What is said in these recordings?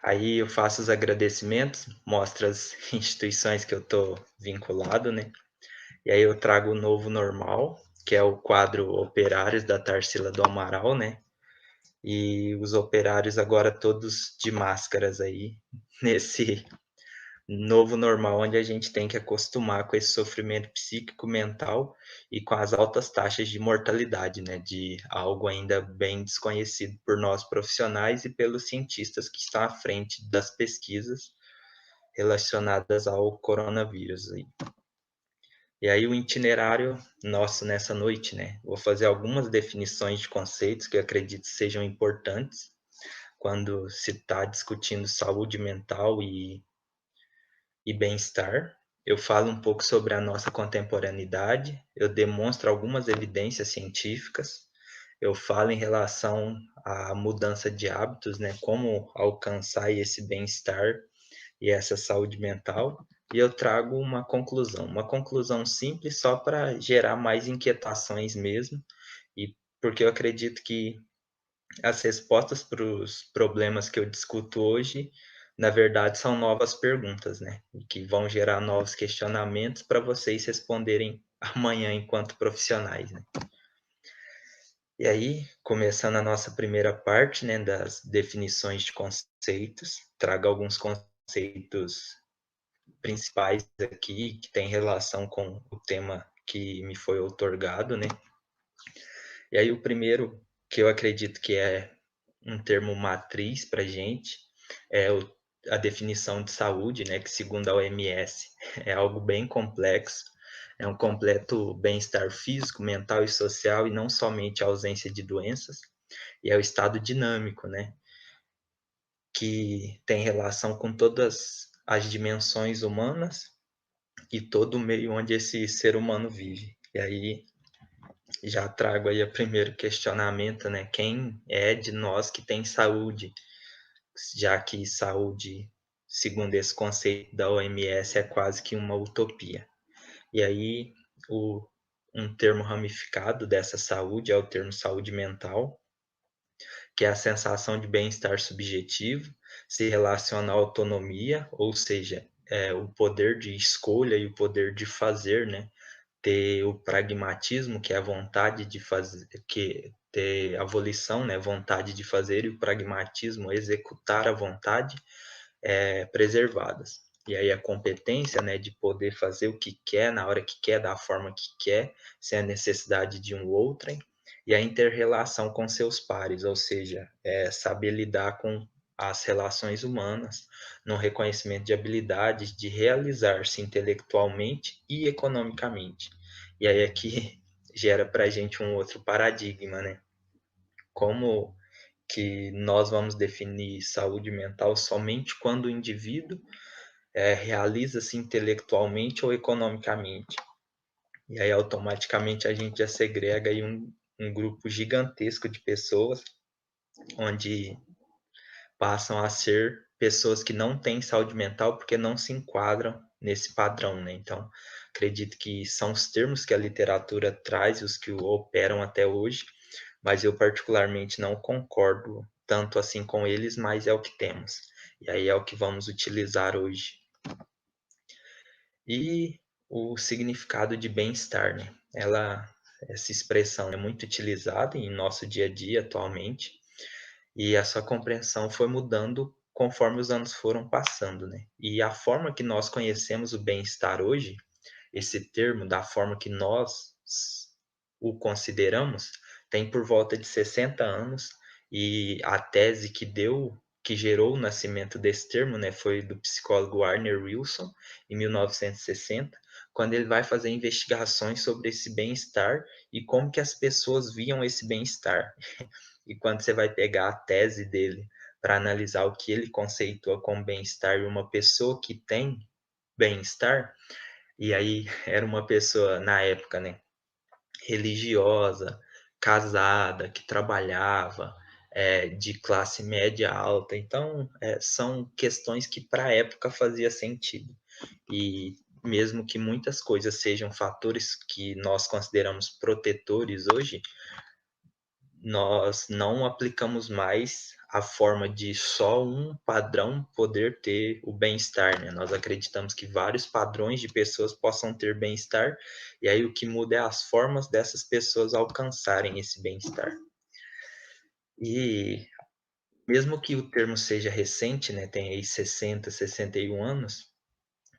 Aí eu faço os agradecimentos, mostro as instituições que eu estou vinculado, né? E aí eu trago o novo normal, que é o quadro Operários da Tarsila do Amaral, né? E os operários agora todos de máscaras aí, nesse novo normal, onde a gente tem que acostumar com esse sofrimento psíquico, mental e com as altas taxas de mortalidade, né? De algo ainda bem desconhecido por nós profissionais e pelos cientistas que estão à frente das pesquisas relacionadas ao coronavírus aí. E aí o itinerário nosso nessa noite, né? Vou fazer algumas definições de conceitos que eu acredito sejam importantes quando se está discutindo saúde mental e bem-estar. Eu falo um pouco sobre a nossa contemporaneidade, eu demonstro algumas evidências científicas, eu falo em relação à mudança de hábitos, né? Como alcançar esse bem-estar e essa saúde mental, e eu trago uma conclusão simples só para gerar mais inquietações mesmo, e porque eu acredito que as respostas para os problemas que eu discuto hoje, na verdade, são novas perguntas, né? E que vão gerar novos questionamentos para vocês responderem amanhã enquanto profissionais, né? E aí, começando a nossa primeira parte, né, das definições de conceitos, trago alguns conceitos principais aqui que tem relação com o tema que me foi outorgado, né? E aí o primeiro, que eu acredito que é um termo matriz para gente, é a definição de saúde, né? Que segundo a OMS é algo bem complexo, é um completo bem-estar físico, mental e social e não somente a ausência de doenças, e é o estado dinâmico, né? Que tem relação com todas as dimensões humanas e todo o meio onde esse ser humano vive. E aí já trago aí o primeiro questionamento, né? Quem é de nós que tem saúde? Já que saúde, segundo esse conceito da OMS, é quase que uma utopia. E aí o, um termo ramificado dessa saúde é o termo saúde mental, que é a sensação de bem-estar subjetivo, se relaciona à autonomia, ou seja, o poder de escolha e o poder de fazer, né? Ter o pragmatismo, que é a vontade de fazer, que ter a volição, né, vontade de fazer, e o pragmatismo, executar a vontade, preservadas. E aí a competência, né, de poder fazer o que quer, na hora que quer, da forma que quer, sem a necessidade de um outrem, e a inter-relação com seus pares, ou seja, saber lidar com as relações humanas, no reconhecimento de habilidades, de realizar-se intelectualmente e economicamente. E aí aqui gera para a gente um outro paradigma, né? Como que nós vamos definir saúde mental somente quando o indivíduo realiza-se intelectualmente ou economicamente. E aí automaticamente a gente já segrega aí um grupo gigantesco de pessoas, onde passam a ser pessoas que não têm saúde mental porque não se enquadram nesse padrão, né? Então, acredito que são os termos que a literatura traz, os que operam até hoje, mas eu particularmente não concordo tanto assim com eles, mas é o que temos. E aí é o que vamos utilizar hoje. E o significado de bem-estar, né? Essa expressão é muito utilizada em nosso dia a dia atualmente, e a sua compreensão foi mudando conforme os anos foram passando, né? E a forma que nós conhecemos o bem-estar hoje, esse termo, da forma que nós o consideramos, tem por volta de 60 anos, e a tese que gerou o nascimento desse termo, né, foi do psicólogo Warner Wilson, em 1960, quando ele vai fazer investigações sobre esse bem-estar e como que as pessoas viam esse bem-estar. E quando você vai pegar a tese dele para analisar o que ele conceitua como bem-estar e uma pessoa que tem bem-estar, e aí era uma pessoa na época, né, religiosa, casada, que trabalhava, de classe média alta. Então, são questões que para a época fazia sentido. E mesmo que muitas coisas sejam fatores que nós consideramos protetores hoje, nós não aplicamos mais a forma de só um padrão poder ter o bem-estar, né? Nós acreditamos que vários padrões de pessoas possam ter bem-estar, e aí o que muda é as formas dessas pessoas alcançarem esse bem-estar. E mesmo que o termo seja recente, né, tem aí 60, 61 anos,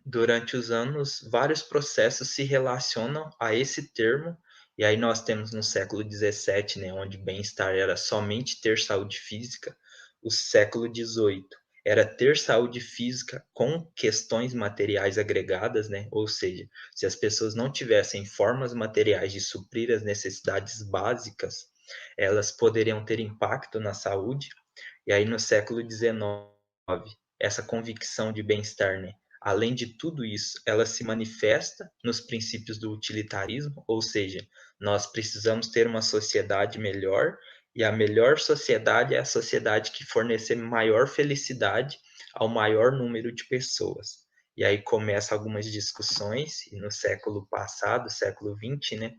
durante os anos, vários processos se relacionam a esse termo, e aí nós temos no século XVII, né, onde bem-estar era somente ter saúde física, o século XVIII era ter saúde física com questões materiais agregadas, né, ou seja, se as pessoas não tivessem formas materiais de suprir as necessidades básicas, elas poderiam ter impacto na saúde, e aí no século XIX, essa convicção de bem-estar, né? Além de tudo isso, ela se manifesta nos princípios do utilitarismo, ou seja, nós precisamos ter uma sociedade melhor, e a melhor sociedade é a sociedade que fornecer maior felicidade ao maior número de pessoas. E aí começa algumas discussões, e no século passado, século XX, né,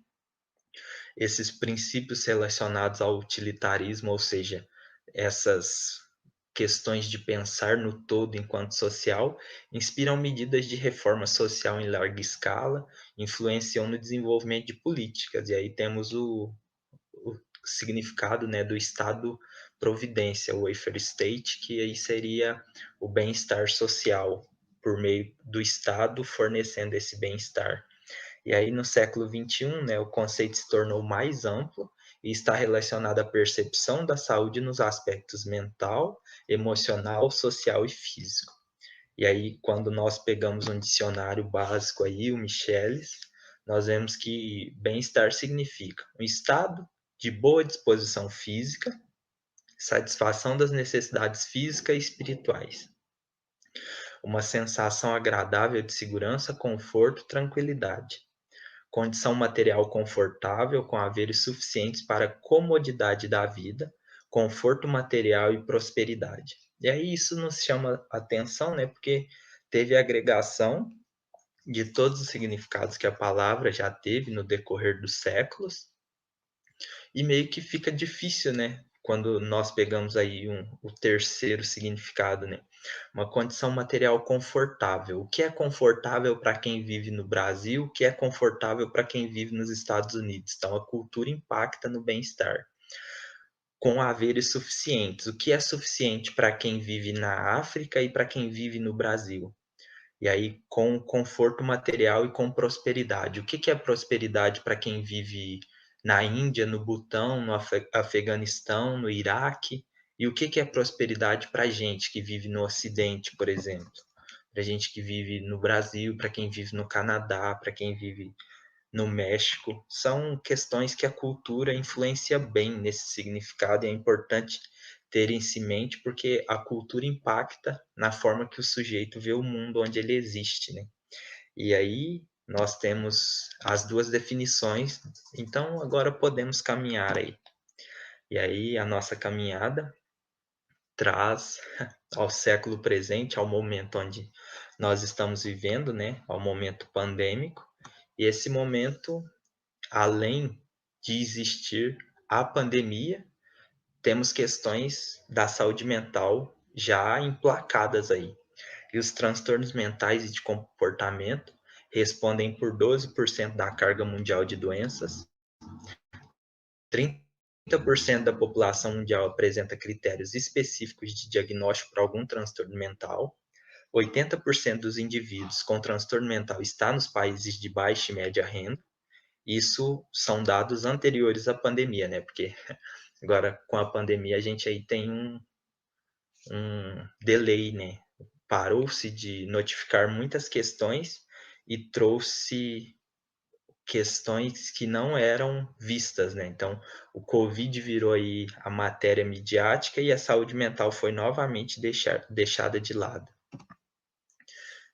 esses princípios relacionados ao utilitarismo, ou seja, essas questões de pensar no todo enquanto social, inspiram medidas de reforma social em larga escala, influenciam no desenvolvimento de políticas. E aí temos o significado, né, do Estado-providência, o welfare state, que aí seria o bem-estar social, por meio do Estado fornecendo esse bem-estar. E aí, no século XXI, né, o conceito se tornou mais amplo e está relacionado à percepção da saúde nos aspectos mental, emocional, social e físico. E aí, quando nós pegamos um dicionário básico aí, o Michelis, nós vemos que bem-estar significa um estado de boa disposição física, satisfação das necessidades físicas e espirituais, uma sensação agradável de segurança, conforto, tranquilidade, condição material confortável, com haveres suficientes para a comodidade da vida, conforto material e prosperidade. E aí isso nos chama atenção, né? Porque teve agregação de todos os significados que a palavra já teve no decorrer dos séculos, e meio que fica difícil, né? Quando nós pegamos aí o terceiro significado, né? Uma condição material confortável. O que é confortável para quem vive no Brasil? O que é confortável para quem vive nos Estados Unidos? Então, a cultura impacta no bem-estar. Com haveres suficientes. O que é suficiente para quem vive na África e para quem vive no Brasil? E aí, com conforto material e com prosperidade. O que é prosperidade para quem vive na Índia, no Butão, no Afeganistão, no Iraque? E o que é prosperidade para a gente que vive no Ocidente, por exemplo? Para a gente que vive no Brasil, para quem vive no Canadá, para quem vive no México. São questões que a cultura influencia bem nesse significado e é importante ter isso em mente porque a cultura impacta na forma que o sujeito vê o mundo onde ele existe, né? E aí nós temos as duas definições, então agora podemos caminhar aí. E aí a nossa caminhada traz ao século presente, ao momento onde nós estamos vivendo, né, ao momento pandêmico, e esse momento, além de existir a pandemia, temos questões da saúde mental já emplacadas aí. E os transtornos mentais e de comportamento respondem por 12% da carga mundial de doenças, 30% da população mundial apresenta critérios específicos de diagnóstico para algum transtorno mental, 80% dos indivíduos com transtorno mental está nos países de baixa e média renda. Isso são dados anteriores à pandemia, né? Porque agora com a pandemia a gente aí tem um delay, né? Parou-se de notificar muitas questões e trouxe questões que não eram vistas, né? Então, o Covid virou aí a matéria midiática e a saúde mental foi novamente deixada de lado.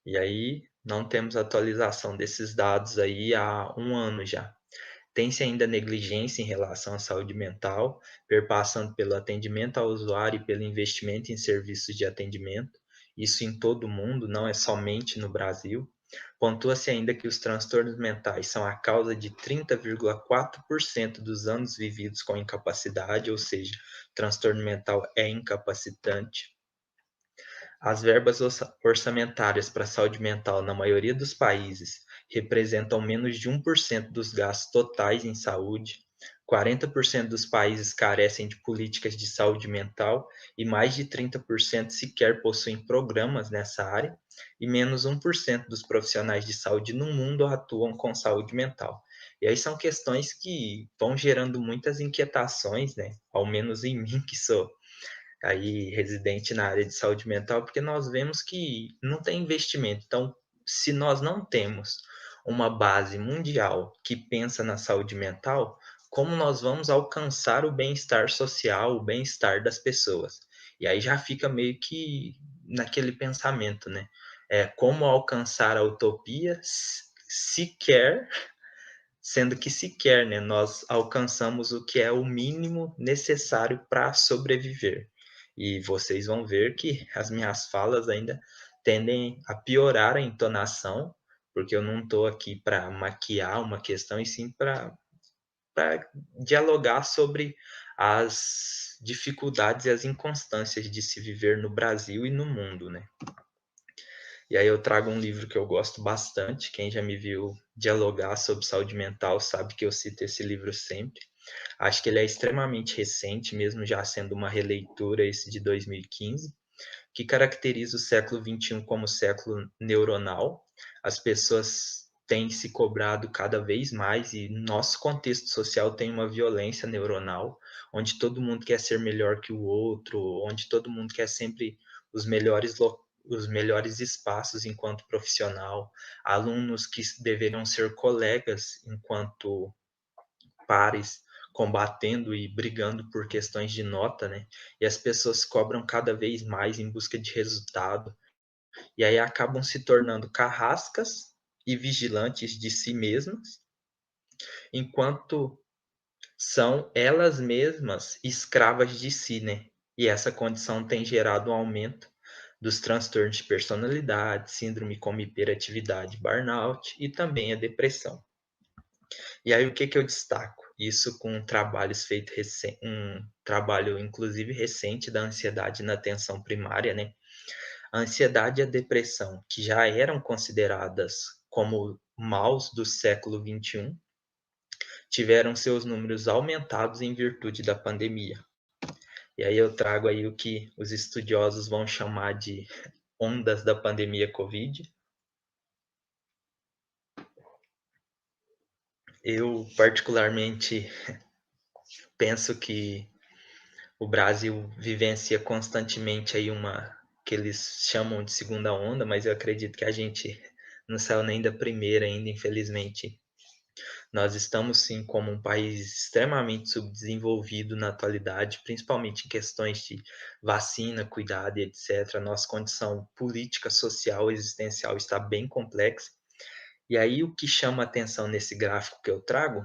E aí não temos atualização desses dados aí há um ano já. Tem-se ainda negligência em relação à saúde mental, perpassando pelo atendimento ao usuário e pelo investimento em serviços de atendimento. Isso em todo o mundo, não é somente no Brasil. Pontua-se ainda que os transtornos mentais são a causa de 30,4% dos anos vividos com incapacidade, ou seja, transtorno mental é incapacitante. As verbas orçamentárias para a saúde mental na maioria dos países representam menos de 1% dos gastos totais em saúde. 40% dos países carecem de políticas de saúde mental e mais de 30% sequer possuem programas nessa área, e menos 1% dos profissionais de saúde no mundo atuam com saúde mental. E aí são questões que vão gerando muitas inquietações, né? Ao menos em mim, que sou aí residente na área de saúde mental, porque nós vemos que não tem investimento. Então, se nós não temos uma base mundial que pensa na saúde mental, como nós vamos alcançar o bem-estar social, o bem-estar das pessoas? E aí já fica meio que naquele pensamento, né? Como alcançar a utopia sequer, sendo que sequer, né, nós alcançamos o que é o mínimo necessário para sobreviver. E vocês vão ver que as minhas falas ainda tendem a piorar a entonação, porque eu não estou aqui para maquiar uma questão, e sim para dialogar sobre as dificuldades e as inconstâncias de se viver no Brasil e no mundo, né? E aí eu trago um livro que eu gosto bastante. Quem já me viu dialogar sobre saúde mental sabe que eu cito esse livro sempre. Acho que ele é extremamente recente, mesmo já sendo uma releitura, esse de 2015, que caracteriza o século XXI como século neuronal. As pessoas têm se cobrado cada vez mais, e nosso contexto social tem uma violência neuronal, onde todo mundo quer ser melhor que o outro, onde todo mundo quer sempre os melhores espaços enquanto profissional, alunos que deveriam ser colegas enquanto pares, combatendo e brigando por questões de nota, né? E as pessoas cobram cada vez mais em busca de resultado, e aí acabam se tornando carrascas e vigilantes de si mesmas, enquanto são elas mesmas escravas de si, né? E essa condição tem gerado um aumento dos transtornos de personalidade, síndrome como hiperatividade, burnout e também a depressão. E aí o que que eu destaco? Isso com trabalhos feitos um trabalho inclusive recente da ansiedade na atenção primária, né? A ansiedade e a depressão, que já eram consideradas como maus do século XXI, tiveram seus números aumentados em virtude da pandemia. E aí eu trago aí o que os estudiosos vão chamar de ondas da pandemia Covid. Eu particularmente penso que o Brasil vivencia constantemente aí uma que eles chamam de segunda onda, mas eu acredito que a gente não saiu nem da primeira ainda, infelizmente. Nós estamos sim como um país extremamente subdesenvolvido na atualidade, principalmente em questões de vacina, cuidado e etc. Nossa condição política, social, existencial está bem complexa. E aí o que chama atenção nesse gráfico que eu trago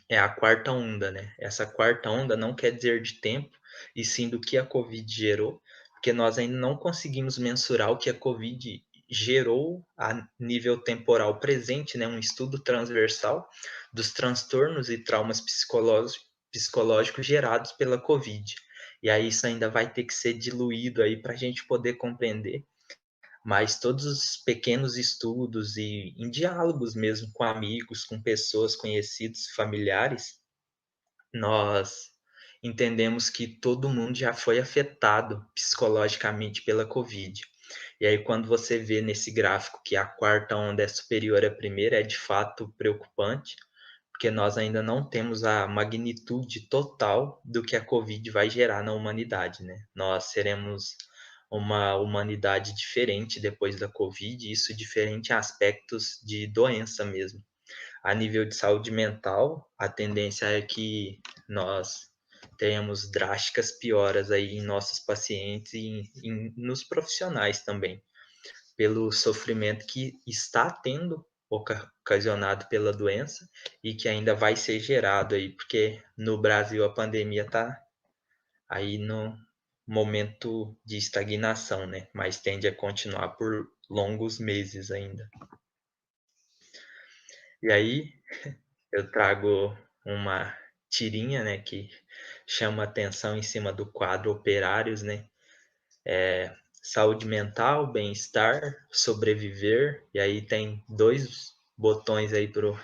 é a quarta onda, né? Essa quarta onda não quer dizer de tempo, e sim do que a Covid gerou, porque nós ainda não conseguimos mensurar o que a Covid gerou a nível temporal presente, né? Um estudo transversal dos transtornos e traumas psicológicos gerados pela Covid. E aí isso ainda vai ter que ser diluído aí para a gente poder compreender, mas todos os pequenos estudos e em diálogos mesmo com amigos, com pessoas conhecidas, familiares, nós entendemos que todo mundo já foi afetado psicologicamente pela Covid. E aí, quando você vê nesse gráfico que a quarta onda é superior à primeira, é de fato preocupante, porque nós ainda não temos a magnitude total do que a Covid vai gerar na humanidade, né? Nós seremos uma humanidade diferente depois da Covid, isso diferente em aspectos de doença mesmo. A nível de saúde mental, a tendência é que nós tenhamos drásticas pioras aí em nossos pacientes e nos profissionais também, pelo sofrimento que está tendo ocasionado pela doença e que ainda vai ser gerado aí, porque no Brasil a pandemia está aí no momento de estagnação, né? Mas tende a continuar por longos meses ainda. E aí eu trago uma tirinha, né, que chama atenção em cima do quadro Operários, né? Saúde mental, bem-estar, sobreviver, e aí tem dois botões aí pro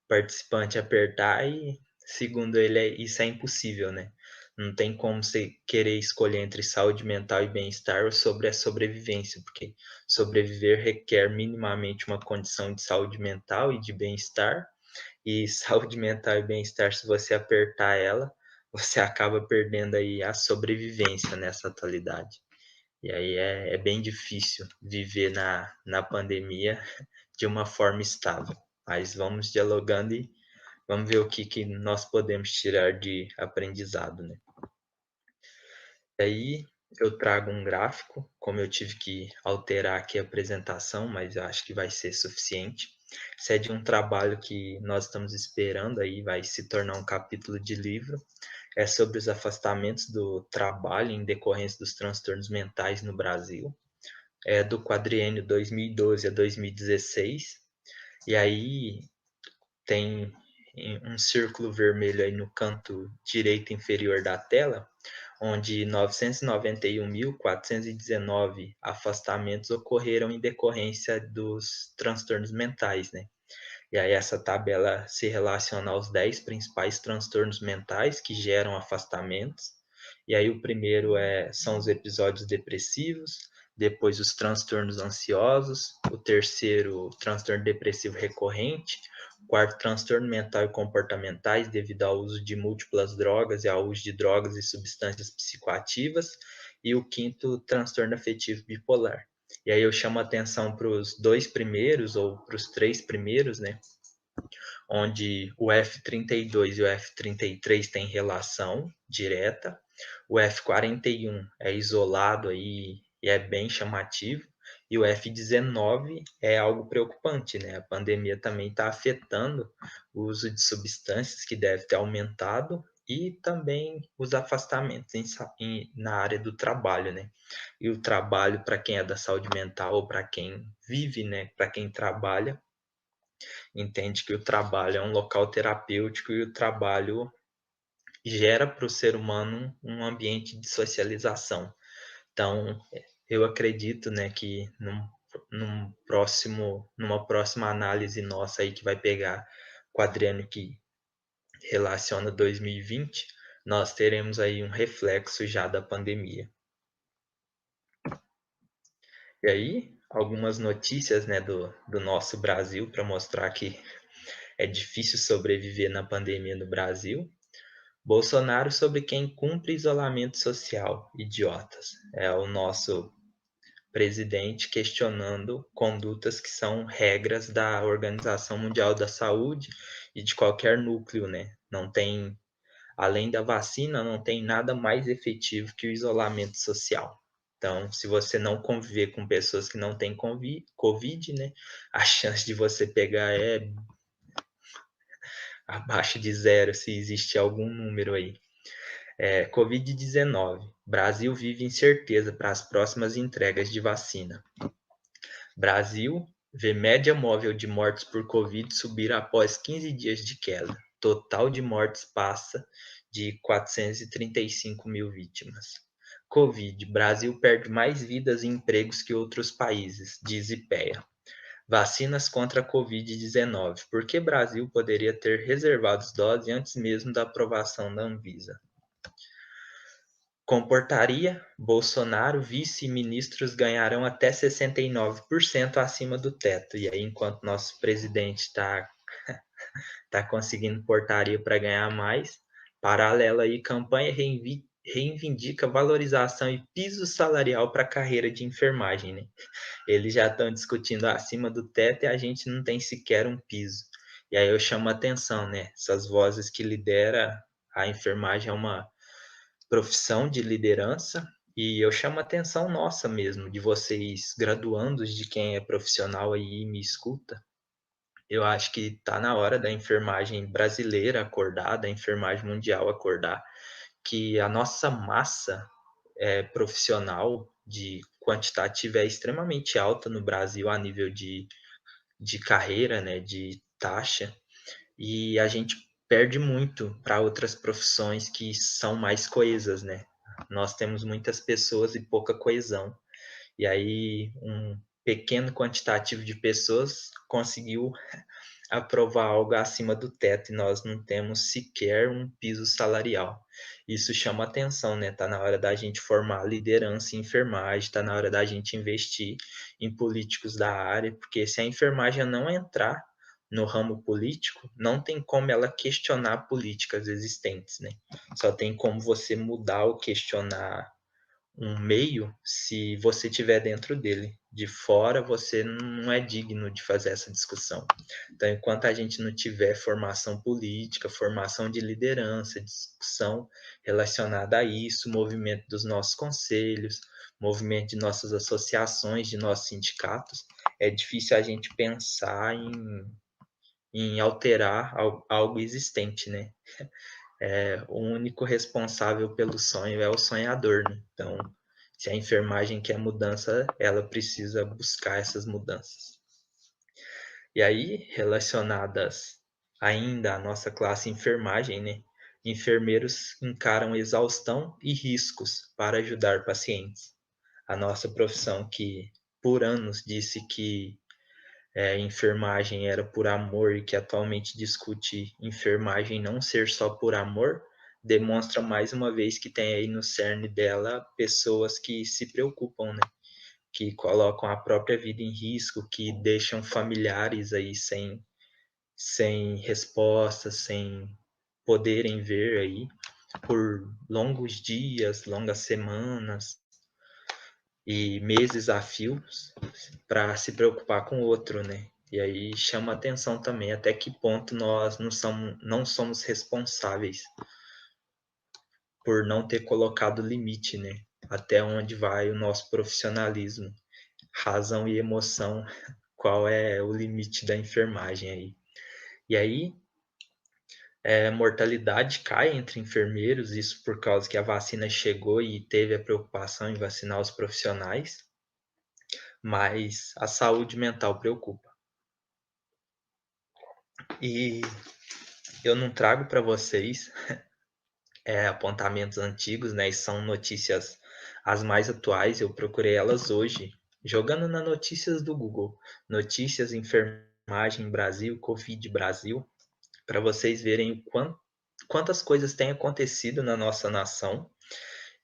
participante apertar e, segundo ele, isso é impossível, né? Não tem como você querer escolher entre saúde mental e bem-estar ou sobre a sobrevivência, porque sobreviver requer minimamente uma condição de saúde mental e de bem-estar, e saúde mental e bem-estar, se você apertar ela, você acaba perdendo aí a sobrevivência nessa atualidade. E aí é bem difícil viver na pandemia de uma forma estável. Mas vamos dialogando e vamos ver o que nós podemos tirar de aprendizado, né? Aí eu trago um gráfico, como eu tive que alterar aqui a apresentação, mas eu acho que vai ser suficiente. Isso é de um trabalho que nós estamos esperando aí, vai se tornar um capítulo de livro. É sobre os afastamentos do trabalho em decorrência dos transtornos mentais no Brasil. É do quadriênio 2012 a 2016. E aí tem um círculo vermelho aí no canto direito inferior da tela, onde 991.419 afastamentos ocorreram em decorrência dos transtornos mentais, né? E aí essa tabela se relaciona aos 10 principais transtornos mentais que geram afastamentos. E aí o primeiro são os episódios depressivos, depois os transtornos ansiosos, o terceiro, transtorno depressivo recorrente, o quarto, transtorno mental e comportamentais devido ao uso de múltiplas drogas e ao uso de drogas e substâncias psicoativas, e o quinto, transtorno afetivo bipolar. E aí eu chamo a atenção para os dois primeiros, ou para os três primeiros, né? Onde o F32 e o F33 têm relação direta, o F41 é isolado aí e é bem chamativo, e o F19 é algo preocupante, né? A pandemia também está afetando o uso de substâncias que deve ter aumentado e também os afastamentos na área do trabalho, né? E o trabalho, para quem é da saúde mental ou para quem vive, né? Para quem trabalha, entende que o trabalho é um local terapêutico e o trabalho gera para o ser humano um ambiente de socialização. Então, eu acredito, né, que numa próxima análise nossa aí que vai pegar o quadriênio que relaciona 2020, nós teremos aí um reflexo já da pandemia. E aí, algumas notícias, né, do nosso Brasil para mostrar que é difícil sobreviver na pandemia no Brasil. Bolsonaro sobre quem cumpre isolamento social, idiotas. É o nosso presidente questionando condutas que são regras da Organização Mundial da Saúde e de qualquer núcleo, né? Não tem, além da vacina, não tem nada mais efetivo que o isolamento social. Então, se você não conviver com pessoas que não têm Covid, né, a chance de você pegar é abaixo de zero, se existe algum número aí. Covid-19. Brasil vive incerteza para as próximas entregas de vacina. Brasil vê média móvel de mortes por Covid subir após 15 dias de queda. Total de mortes passa de 435 mil vítimas. Covid. Brasil perde mais vidas e empregos que outros países, diz IPEA. Vacinas contra a Covid-19. Por que Brasil poderia ter reservado doses antes mesmo da aprovação da Anvisa? Comportaria, Bolsonaro, vice-ministros ganharão até 69% acima do teto. E aí, enquanto nosso presidente tá conseguindo portaria para ganhar mais, paralela aí, campanha reivindica valorização e piso salarial para a carreira de enfermagem, né? Eles já estão discutindo acima do teto e a gente não tem sequer um piso. E aí eu chamo a atenção, né? Essas vozes que lidera a enfermagem é uma profissão de liderança e eu chamo a atenção nossa mesmo, de vocês graduandos, de quem é profissional aí e me escuta. Eu acho que está na hora da enfermagem brasileira acordar, da enfermagem mundial acordar, que a nossa massa profissional de quantitativa é extremamente alta no Brasil a nível de de carreira, né, de taxa, e a gente perde muito para outras profissões que são mais coesas, né? Nós temos muitas pessoas e pouca coesão. E aí um pequeno quantitativo de pessoas conseguiu aprovar algo acima do teto e nós não temos sequer um piso salarial. Isso chama atenção, né? Tá na hora da gente formar liderança em enfermagem, tá na hora da gente investir em políticos da área, porque se a enfermagem não entrar no ramo político, não tem como ela questionar políticas existentes, né? Só tem como você mudar ou questionar um meio se você estiver dentro dele. De fora, você não é digno de fazer essa discussão. Então, enquanto a gente não tiver formação política, formação de liderança, discussão relacionada a isso, movimento dos nossos conselhos, movimento de nossas associações, de nossos sindicatos, é difícil a gente pensar em alterar algo existente, né? O único responsável pelo sonho é o sonhador, né? Então, se a enfermagem quer mudança, ela precisa buscar essas mudanças. E aí, relacionadas ainda à nossa classe enfermagem, né? Enfermeiros encaram exaustão e riscos para ajudar pacientes. A nossa profissão que por anos disse que enfermagem era por amor e que atualmente discute enfermagem não ser só por amor, demonstra mais uma vez que tem aí no cerne dela pessoas que se preocupam, né? Que colocam a própria vida em risco, que deixam familiares aí sem resposta, sem poderem ver aí por longos dias, longas semanas e meses a fio para se preocupar com o outro, né? E aí chama atenção também até que ponto nós não somos responsáveis por não ter colocado limite, né? Até onde vai o nosso profissionalismo, razão e emoção, qual é o limite da enfermagem aí. E aí, mortalidade cai entre enfermeiros, isso por causa que a vacina chegou e teve a preocupação em vacinar os profissionais, mas a saúde mental preocupa. E eu não trago para vocês apontamentos antigos, né? E são notícias as mais atuais. Eu procurei elas hoje, jogando nas notícias do Google, notícias enfermagem Brasil, Covid Brasil, para vocês verem quantas coisas têm acontecido na nossa nação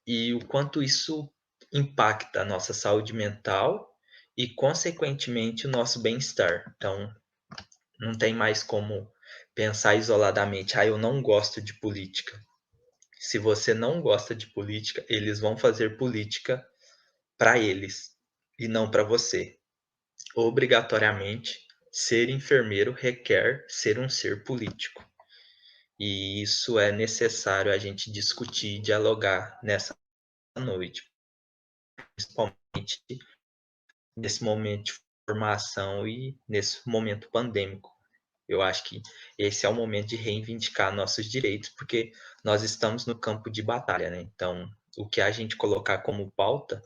e o quanto isso impacta a nossa saúde mental e, consequentemente, o nosso bem-estar. Então, não tem mais como pensar isoladamente, eu não gosto de política. Se você não gosta de política, eles vão fazer política para eles e não para você. Obrigatoriamente, ser enfermeiro requer ser um ser político. E isso é necessário a gente discutir e dialogar nessa noite, principalmente nesse momento de formação e nesse momento pandêmico. Eu acho que esse é o momento de reivindicar nossos direitos, porque nós estamos no campo de batalha, né? Então, o que a gente colocar como pauta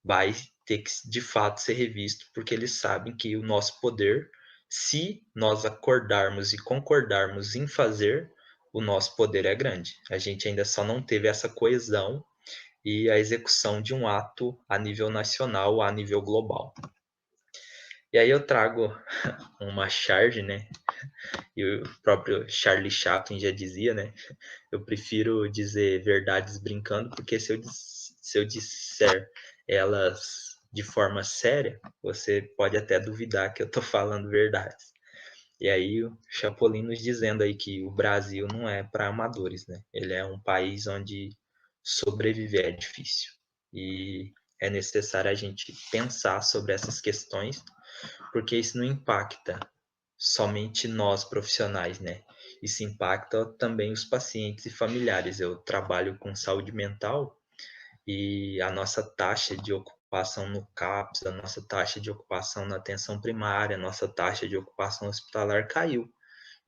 vai ter que, de fato, ser revisto, porque eles sabem que o nosso poder, se nós acordarmos e concordarmos em fazer, o nosso poder é grande. A gente ainda só não teve essa coesão e a execução de um ato a nível nacional, a nível global. E aí eu trago uma charge, né? E o próprio Charlie Chaplin já dizia, né? Eu prefiro dizer verdades brincando, porque se eu disser elas de forma séria, você pode até duvidar que eu estou falando verdades. E aí o Chapolin nos dizendo aí que o Brasil não é para amadores, né? Ele é um país onde sobreviver é difícil. E é necessário a gente pensar sobre essas questões, porque isso não impacta somente nós profissionais, né? Isso impacta também os pacientes e familiares. Eu trabalho com saúde mental e a nossa taxa de ocupação no CAPS, a nossa taxa de ocupação na atenção primária, a nossa taxa de ocupação hospitalar caiu.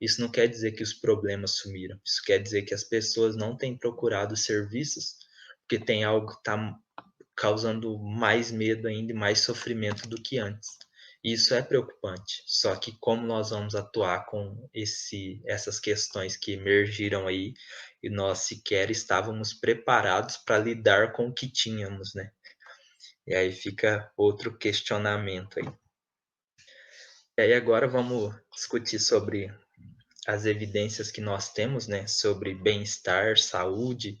Isso não quer dizer que os problemas sumiram. Isso quer dizer que as pessoas não têm procurado serviços porque tem algo que está causando mais medo ainda e mais sofrimento do que antes. Isso é preocupante, só que como nós vamos atuar com essas questões que emergiram aí, e nós sequer estávamos preparados para lidar com o que tínhamos, né. E aí fica outro questionamento aí. E aí agora vamos discutir sobre as evidências que nós temos, né, sobre bem-estar, saúde,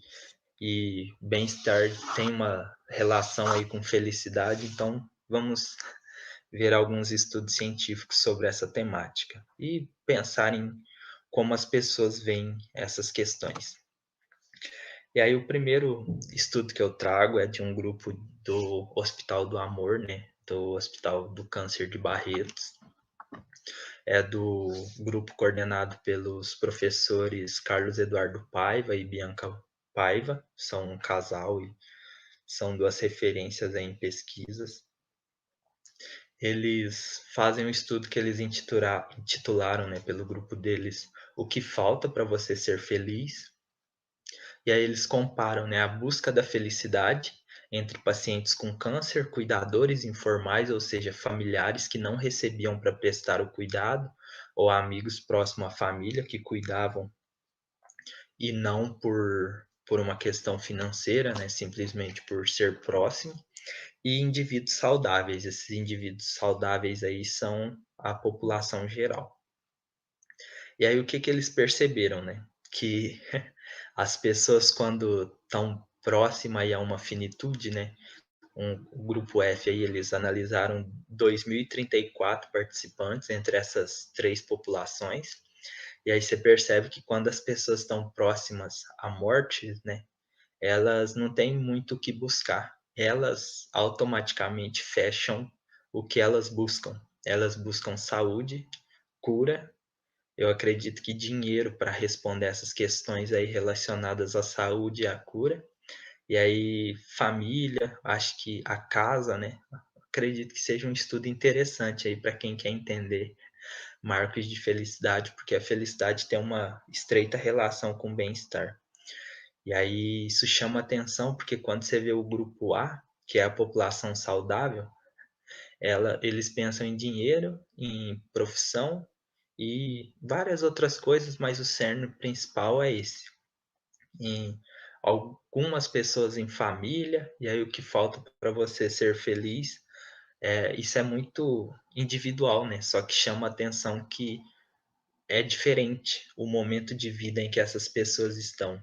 e bem-estar tem uma relação aí com felicidade, então vamos ver alguns estudos científicos sobre essa temática e pensar em como as pessoas veem essas questões. E aí o primeiro estudo que eu trago é de um grupo do Hospital do Amor, né, do Hospital do Câncer de Barretos. É do grupo coordenado pelos professores Carlos Eduardo Paiva e Bianca Paiva, são um casal e são 2 referências aí em pesquisas. Eles fazem um estudo que eles intitularam, né, pelo grupo deles, "O que falta para você ser feliz?". E aí eles comparam, né, a busca da felicidade entre pacientes com câncer, cuidadores informais, ou seja, familiares que não recebiam para prestar o cuidado, ou amigos próximos à família que cuidavam e não por uma questão financeira, né, simplesmente por ser próximo, e indivíduos saudáveis. Esses indivíduos saudáveis aí são a população geral. E aí o que que eles perceberam, né? Que as pessoas quando estão próxima aí a uma finitude, né? O grupo F aí eles analisaram 2034 participantes entre essas 3 populações, e aí você percebe que quando as pessoas estão próximas à morte, né, elas não têm muito o que buscar. Elas automaticamente fecham o que elas buscam. Elas buscam saúde, cura, eu acredito que dinheiro para responder essas questões aí relacionadas à saúde e à cura. E aí família, acho que a casa, né, acredito que seja um estudo interessante aí para quem quer entender marcos de felicidade, porque a felicidade tem uma estreita relação com o bem-estar. E aí isso chama atenção, porque quando você vê o grupo A, que é a população saudável, eles pensam em dinheiro, em profissão e várias outras coisas, mas o cerne principal é esse. Em algumas pessoas em família, e aí o que falta para você ser feliz, isso é muito individual, né? Só que chama atenção que é diferente o momento de vida em que essas pessoas estão.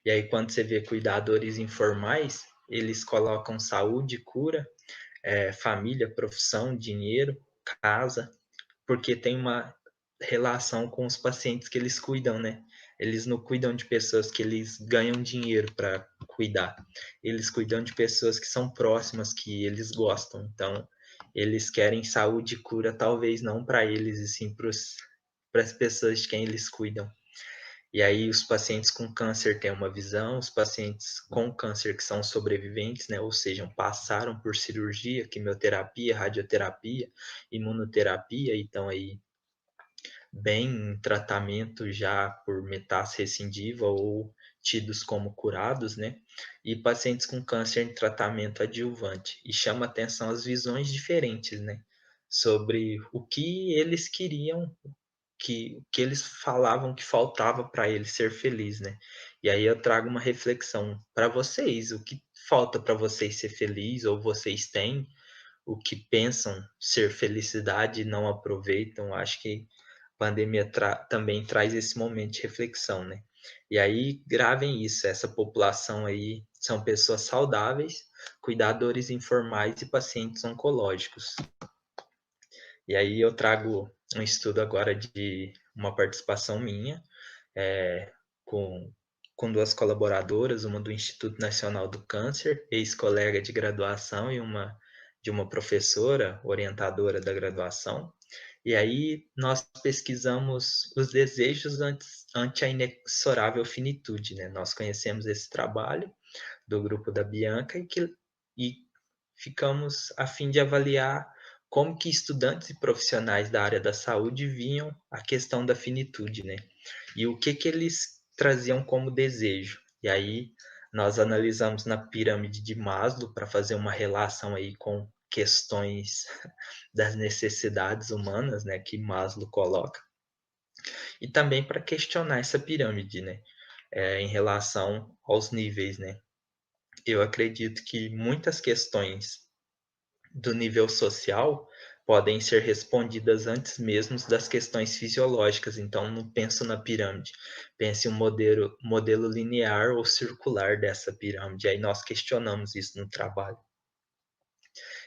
E aí, quando você vê cuidadores informais, eles colocam saúde, cura, família, profissão, dinheiro, casa, porque tem uma relação com os pacientes que eles cuidam, né? Eles não cuidam de pessoas que eles ganham dinheiro para cuidar. Eles cuidam de pessoas que são próximas, que eles gostam. Então, eles querem saúde e cura, talvez não para eles, e sim para as pessoas de quem eles cuidam. E aí os pacientes com câncer têm uma visão, os pacientes com câncer que são sobreviventes, né, ou seja, passaram por cirurgia, quimioterapia, radioterapia, imunoterapia, e estão aí bem em tratamento já por metástase recidiva ou tidos como curados, né? E pacientes com câncer em tratamento adjuvante. E chama atenção as visões diferentes, né? Sobre o que eles queriam, que eles falavam que faltava para ele ser feliz, né? E aí eu trago uma reflexão para vocês, o que falta para vocês ser feliz, ou vocês têm o que pensam ser felicidade e não aproveitam? Acho que a pandemia também traz esse momento de reflexão, né? E aí gravem isso, essa população aí são pessoas saudáveis, cuidadores informais e pacientes oncológicos. E aí eu trago um estudo agora de uma participação minha, é, com, com 2 colaboradoras, uma do Instituto Nacional do Câncer, ex-colega de graduação, e uma de uma professora orientadora da graduação. E aí nós pesquisamos os desejos ante a inexorável finitude, né? Nós conhecemos esse trabalho do grupo da Bianca e ficamos a fim de avaliar como que estudantes e profissionais da área da saúde viam a questão da finitude, né? E o que que eles traziam como desejo. E aí nós analisamos na pirâmide de Maslow para fazer uma relação aí com questões das necessidades humanas, né, que Maslow coloca, e também para questionar essa pirâmide, né, em relação aos níveis, né. Eu acredito que muitas questões do nível social podem ser respondidas antes mesmo das questões fisiológicas, então não penso na pirâmide, pense em um modelo linear ou circular dessa pirâmide, aí nós questionamos isso no trabalho.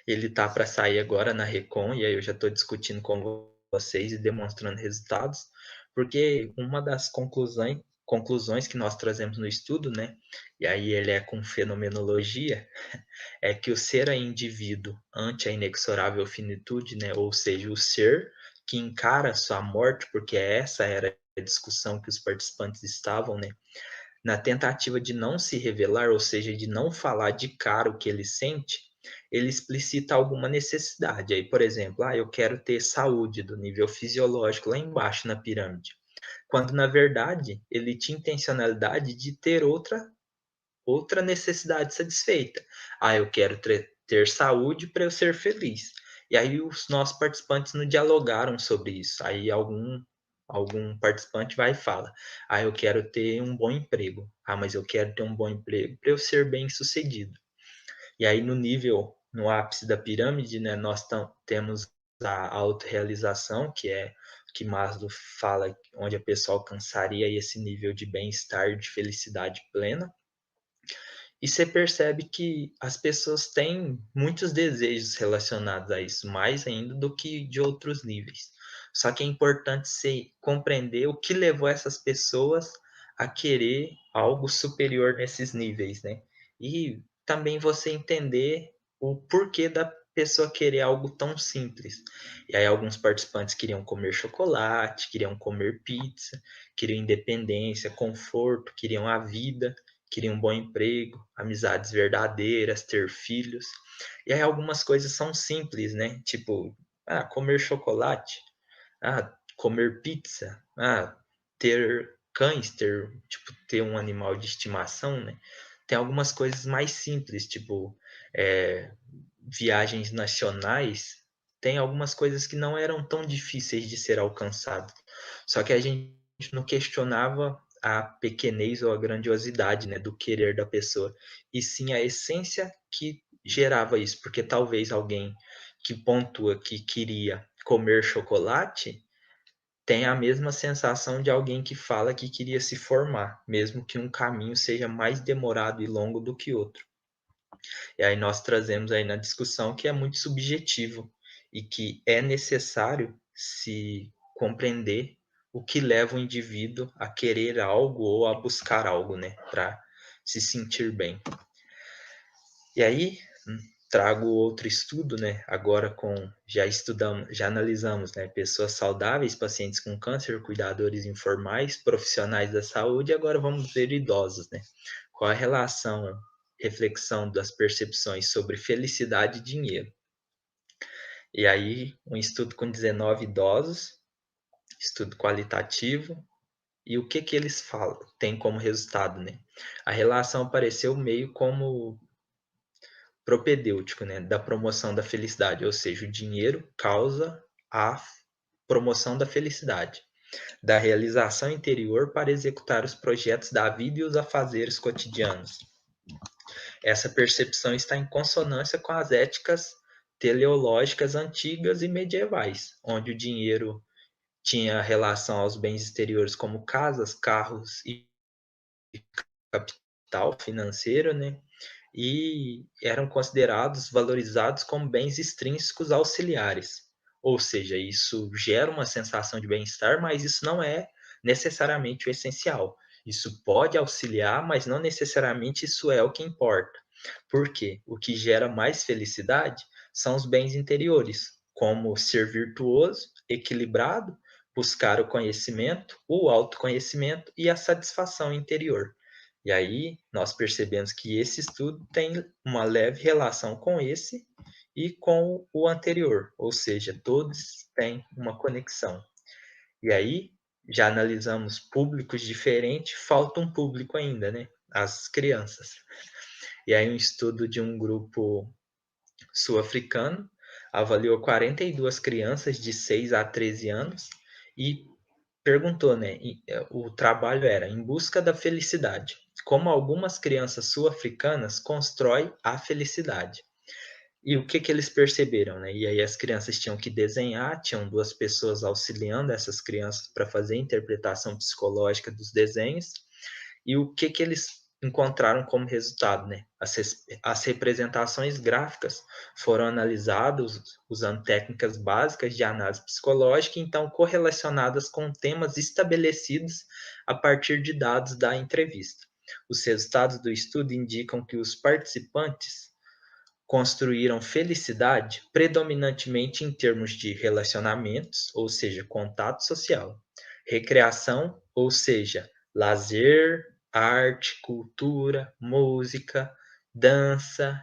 Ele tá para sair agora na Recon, e aí eu já estou discutindo com vocês e demonstrando resultados, porque uma das conclusões que nós trazemos no estudo, né, e aí ele é com fenomenologia, é que o ser é indivíduo ante a inexorável finitude, né, ou seja, o ser que encara sua morte, porque essa era a discussão que os participantes estavam, né, na tentativa de não se revelar, ou seja, de não falar de cara o que ele sente, ele explicita alguma necessidade. Aí, por exemplo, eu quero ter saúde do nível fisiológico lá embaixo na pirâmide, quando na verdade ele tinha intencionalidade de ter outra necessidade satisfeita. Eu quero ter saúde para eu ser feliz. E aí os nossos participantes não dialogaram sobre isso. Aí algum participante vai e fala: eu quero ter um bom emprego. Mas eu quero ter um bom emprego para eu ser bem-sucedido. E aí no ápice da pirâmide, né, nós temos a autorrealização, que é que Maslow fala, onde a pessoa alcançaria esse nível de bem-estar, de felicidade plena. E você percebe que as pessoas têm muitos desejos relacionados a isso, mais ainda do que de outros níveis. Só que é importante você compreender o que levou essas pessoas a querer algo superior nesses níveis, né? E também você entender o porquê da pessoa querer algo tão simples. E aí alguns participantes queriam comer chocolate, queriam comer pizza, queriam independência, conforto, queriam a vida, queria um bom emprego, amizades verdadeiras, ter filhos. E aí algumas coisas são simples, né? Tipo, comer chocolate, comer pizza, ter cães, ter um animal de estimação, né? Tem algumas coisas mais simples, tipo, viagens nacionais, tem algumas coisas que não eram tão difíceis de ser alcançadas. Só que a gente não questionava a pequenez ou a grandiosidade, né, do querer da pessoa, e sim a essência que gerava isso, porque talvez alguém que pontua que queria comer chocolate tenha a mesma sensação de alguém que fala que queria se formar, mesmo que um caminho seja mais demorado e longo do que outro. E aí nós trazemos aí na discussão que é muito subjetivo e que é necessário se compreender o que leva o indivíduo a querer algo ou a buscar algo, né, para se sentir bem. E aí trago outro estudo, né, agora já analisamos, né, pessoas saudáveis, pacientes com câncer, cuidadores informais, profissionais da saúde, agora vamos ver idosos, né? Qual a relação, reflexão das percepções sobre felicidade e dinheiro. E aí, um estudo com 19 idosos, estudo qualitativo, e o que eles falam, tem como resultado, né? A relação apareceu meio como propedêutico, né, da promoção da felicidade, ou seja, o dinheiro causa a promoção da felicidade, da realização interior para executar os projetos da vida e os afazeres cotidianos. Essa percepção está em consonância com as éticas teleológicas antigas e medievais, onde o dinheiro tinha relação aos bens exteriores como casas, carros e capital financeiro, né? E eram considerados, valorizados como bens extrínsecos auxiliares. Ou seja, isso gera uma sensação de bem-estar, mas isso não é necessariamente o essencial. Isso pode auxiliar, mas não necessariamente isso é o que importa. Por quê? O que gera mais felicidade são os bens interiores, como ser virtuoso, equilibrado, buscar o conhecimento, o autoconhecimento e a satisfação interior. E aí nós percebemos que esse estudo tem uma leve relação com esse e com o anterior, ou seja, todos têm uma conexão. E aí já analisamos públicos diferentes, falta um público ainda, né? As crianças. E aí um estudo de um grupo sul-africano, avaliou 42 crianças de 6 a 13 anos e perguntou, né? O trabalho era em busca da felicidade. Como algumas crianças sul-africanas constroem a felicidade. E o que que eles perceberam, né? E aí as crianças tinham que desenhar, tinham duas pessoas auxiliando essas crianças para fazer a interpretação psicológica dos desenhos. E o que que eles encontraram como resultado, né? As representações gráficas foram analisadas usando técnicas básicas de análise psicológica, então correlacionadas com temas estabelecidos a partir de dados da entrevista. Os resultados do estudo indicam que os participantes construíram felicidade predominantemente em termos de relacionamentos, ou seja, contato social, recreação, ou seja, lazer, arte, cultura, música, dança,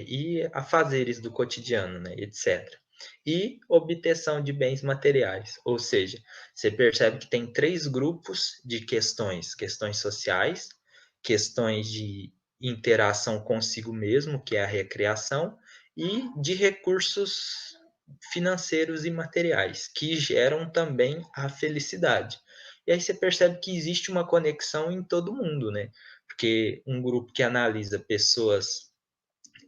e afazeres do cotidiano, né, etc. E obtenção de bens materiais, ou seja, você percebe que tem três grupos de questões: questões sociais, questões de interação consigo mesmo, que é a recreação, e de recursos financeiros e materiais, que geram também a felicidade. E aí você percebe que existe uma conexão em todo mundo, né? Porque um grupo que analisa pessoas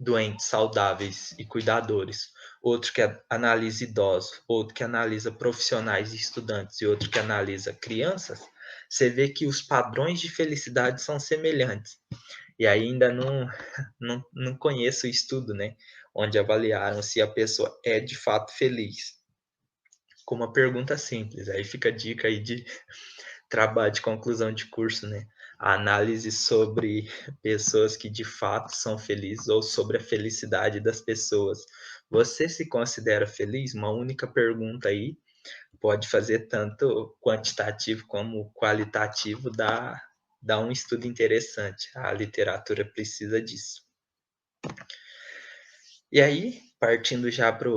doentes, saudáveis e cuidadores, outro que analisa idosos, outro que analisa profissionais e estudantes e outro que analisa crianças, você vê que os padrões de felicidade são semelhantes. E ainda não conheço o estudo, né, onde avaliaram se a pessoa é de fato feliz. Com uma pergunta simples, aí fica a dica aí de trabalho de conclusão de curso, né? A análise sobre pessoas que de fato são felizes ou sobre a felicidade das pessoas. Você se considera feliz? Uma única pergunta aí pode fazer tanto quantitativo como qualitativo, dá um estudo interessante. A literatura precisa disso. E aí, partindo já para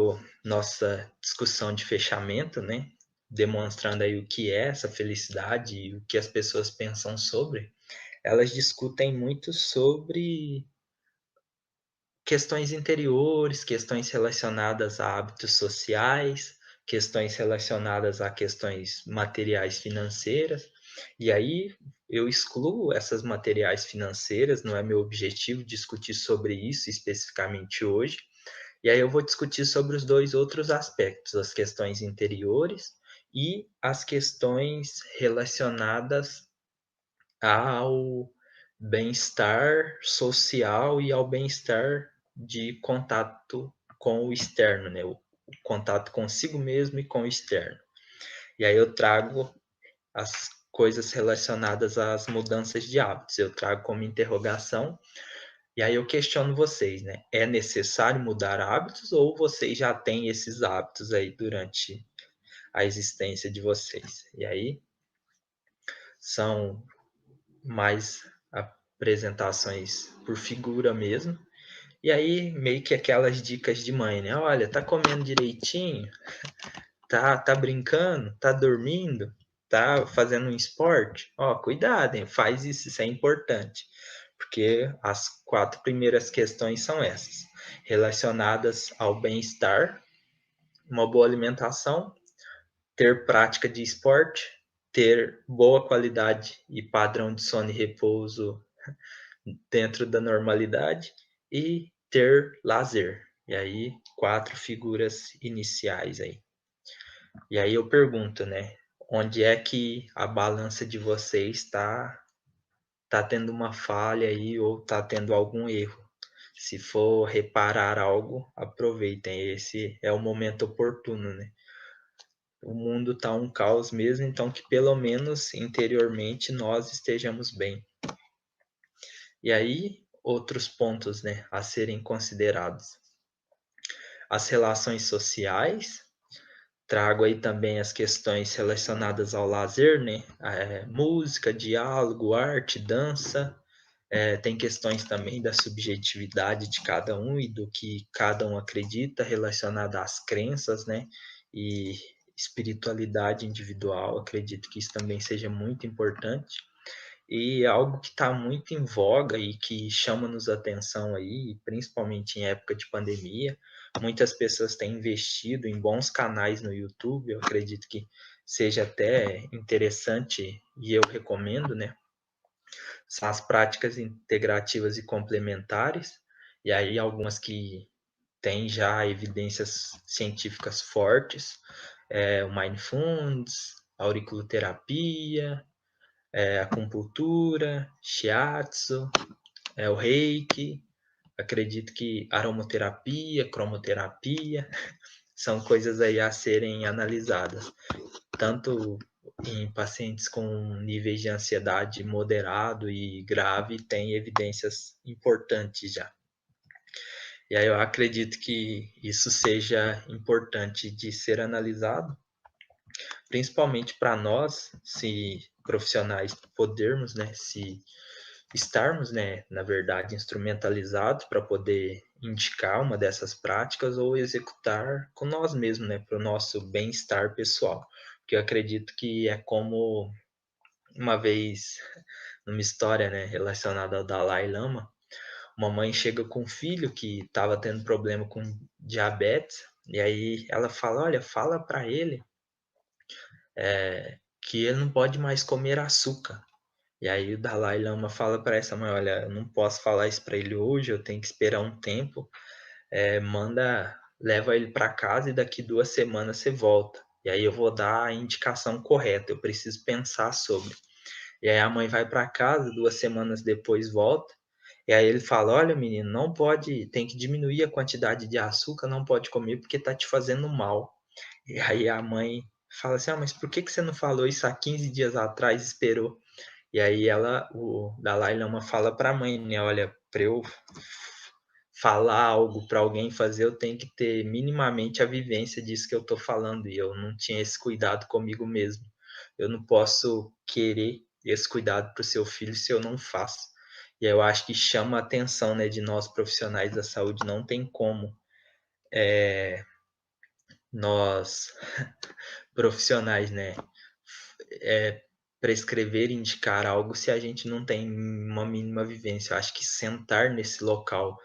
nossa discussão de fechamento, né? Demonstrando aí o que é essa felicidade e o que as pessoas pensam sobre, elas discutem muito sobre questões interiores, questões relacionadas a hábitos sociais, questões relacionadas a questões materiais financeiras. E aí eu excluo essas materiais financeiras, não é meu objetivo discutir sobre isso especificamente hoje. E aí eu vou discutir sobre os dois outros aspectos, as questões interiores e as questões relacionadas ao bem-estar social e ao bem-estar de contato com o externo, né? O contato consigo mesmo e com o externo. E aí eu trago as coisas relacionadas às mudanças de hábitos. Eu trago como interrogação, e aí eu questiono vocês, né? É necessário mudar hábitos ou vocês já têm esses hábitos aí durante a existência de vocês? E aí são mais apresentações por figura mesmo. E aí, meio que aquelas dicas de mãe, né? Olha, tá comendo direitinho? Tá brincando? Tá dormindo? Tá fazendo um esporte? Ó, cuidado, hein? Faz isso, isso é importante. Porque as 4 primeiras questões são essas, relacionadas ao bem-estar, uma boa alimentação, ter prática de esporte, ter boa qualidade e padrão de sono e repouso dentro da normalidade e ter lazer. E aí, 4 figuras iniciais aí. E aí eu pergunto, né? Onde é que a balança de vocês tá tendo uma falha aí ou tá tendo algum erro? Se for reparar algo, aproveitem. Esse é o momento oportuno, né? O mundo tá um caos mesmo, então que pelo menos interiormente nós estejamos bem. E aí, outros pontos, né, a serem considerados. As relações sociais, trago aí também as questões relacionadas ao lazer, né, música, diálogo, arte, dança, tem questões também da subjetividade de cada um e do que cada um acredita relacionada às crenças, né, e espiritualidade individual, acredito que isso também seja muito importante. E algo que está muito em voga e que chama-nos atenção aí, principalmente em época de pandemia, muitas pessoas têm investido em bons canais no YouTube, eu acredito que seja até interessante e eu recomendo, né? São as práticas integrativas e complementares, e aí algumas que têm já evidências científicas fortes, o Mindfulness, auriculoterapia, acupuntura, shiatsu, o reiki, acredito que aromaterapia, cromoterapia, são coisas aí a serem analisadas, tanto em pacientes com níveis de ansiedade moderado e grave, tem evidências importantes já. E aí eu acredito que isso seja importante de ser analisado, principalmente para nós, se profissionais podermos, né, se estarmos, né, na verdade, instrumentalizados para poder indicar uma dessas práticas ou executar com nós mesmos, né, para o nosso bem-estar pessoal. Porque eu acredito que é como uma vez, numa história, né, relacionada ao Dalai Lama, uma mãe chega com um filho que estava tendo problema com diabetes, e aí ela fala, olha, fala para ele que ele não pode mais comer açúcar. E aí o Dalai Lama fala para essa mãe, olha, eu não posso falar isso para ele hoje, eu tenho que esperar um tempo, leva ele para casa e daqui 2 semanas você volta. E aí eu vou dar a indicação correta, eu preciso pensar sobre. E aí a mãe vai para casa, 2 semanas depois volta, e aí ele fala, olha menino, não pode, tem que diminuir a quantidade de açúcar, não pode comer porque tá te fazendo mal. E aí a mãe fala assim, mas por que você não falou isso há 15 dias atrás, esperou? E aí o Dalai Lama fala para a mãe, né, olha, para eu falar algo para alguém fazer, eu tenho que ter minimamente a vivência disso que eu estou falando, e eu não tinha esse cuidado comigo mesmo. Eu não posso querer esse cuidado para o seu filho se eu não faço. E eu acho que chama a atenção, né, de nós profissionais da saúde, não tem como nós profissionais, né, é, prescrever, indicar algo se a gente não tem uma mínima vivência. Eu acho que sentar nesse local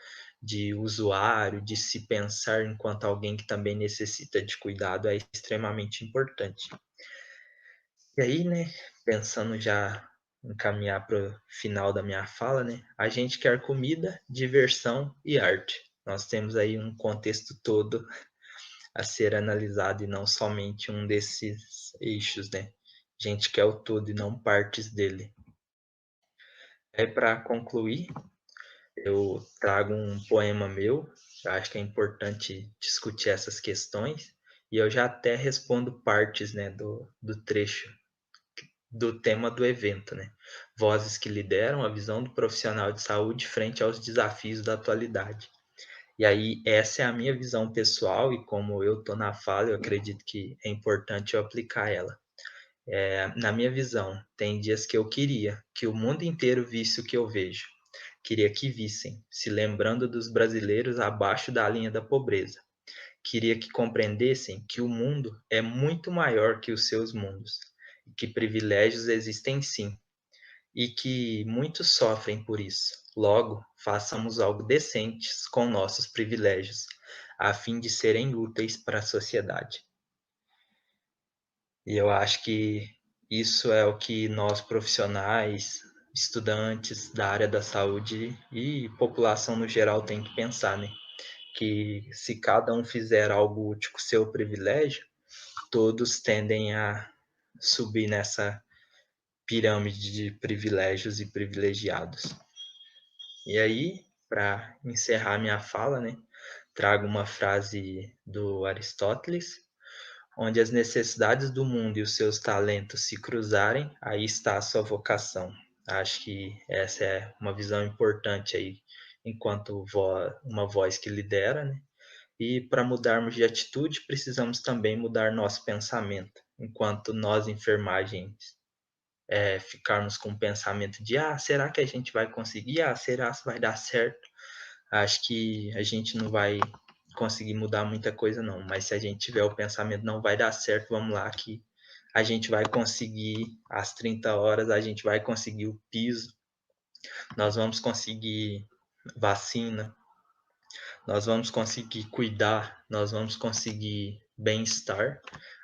de usuário, de se pensar enquanto alguém que também necessita de cuidado é extremamente importante. E aí, né, pensando já em caminhar para o final da minha fala, né, a gente quer comida, diversão e arte. Nós temos aí um contexto todo a ser analisado e não somente um desses eixos, né? A gente quer o todo e não partes dele. Aí, para concluir, eu trago um poema meu, eu acho que é importante discutir essas questões, e eu já até respondo partes, né, do trecho do tema do evento, né? Vozes que lideram a visão do profissional de saúde frente aos desafios da atualidade. E aí, essa é a minha visão pessoal, e como eu estou na fala, eu acredito que é importante eu aplicar ela. Na minha visão, tem dias que eu queria que o mundo inteiro visse o que eu vejo. Queria que vissem, se lembrando dos brasileiros abaixo da linha da pobreza. Queria que compreendessem que o mundo é muito maior que os seus mundos, e que privilégios existem sim, e que muitos sofrem por isso. Logo, façamos algo decentes com nossos privilégios, a fim de serem úteis para a sociedade. E eu acho que isso é o que nós profissionais, estudantes da área da saúde e população no geral tem que pensar, né? Que se cada um fizer algo útil com seu privilégio, todos tendem a subir nessa pirâmide de privilégios e privilegiados. E aí, para encerrar minha fala, né, trago uma frase do Aristóteles, onde as necessidades do mundo e os seus talentos se cruzarem, aí está a sua vocação. Acho que essa é uma visão importante aí, enquanto uma voz que lidera, né? E para mudarmos de atitude, precisamos também mudar nosso pensamento. Enquanto nós, enfermagens, ficarmos com o pensamento de será que a gente vai conseguir? Será que vai dar certo? Acho que a gente não vai conseguir mudar muita coisa não, mas se a gente tiver o pensamento não vai dar certo, vamos lá que a gente vai conseguir às 30 horas, a gente vai conseguir o piso, nós vamos conseguir vacina, nós vamos conseguir cuidar, nós vamos conseguir bem-estar.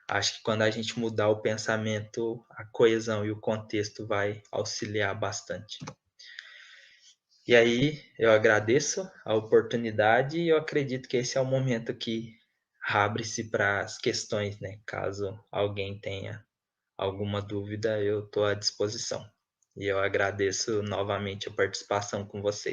Acho que quando a gente mudar o pensamento, a coesão e o contexto vai auxiliar bastante. E aí, eu agradeço a oportunidade e eu acredito que esse é o momento que abre-se para as questões, né? Caso alguém tenha alguma dúvida, eu estou à disposição. E eu agradeço novamente a participação com vocês.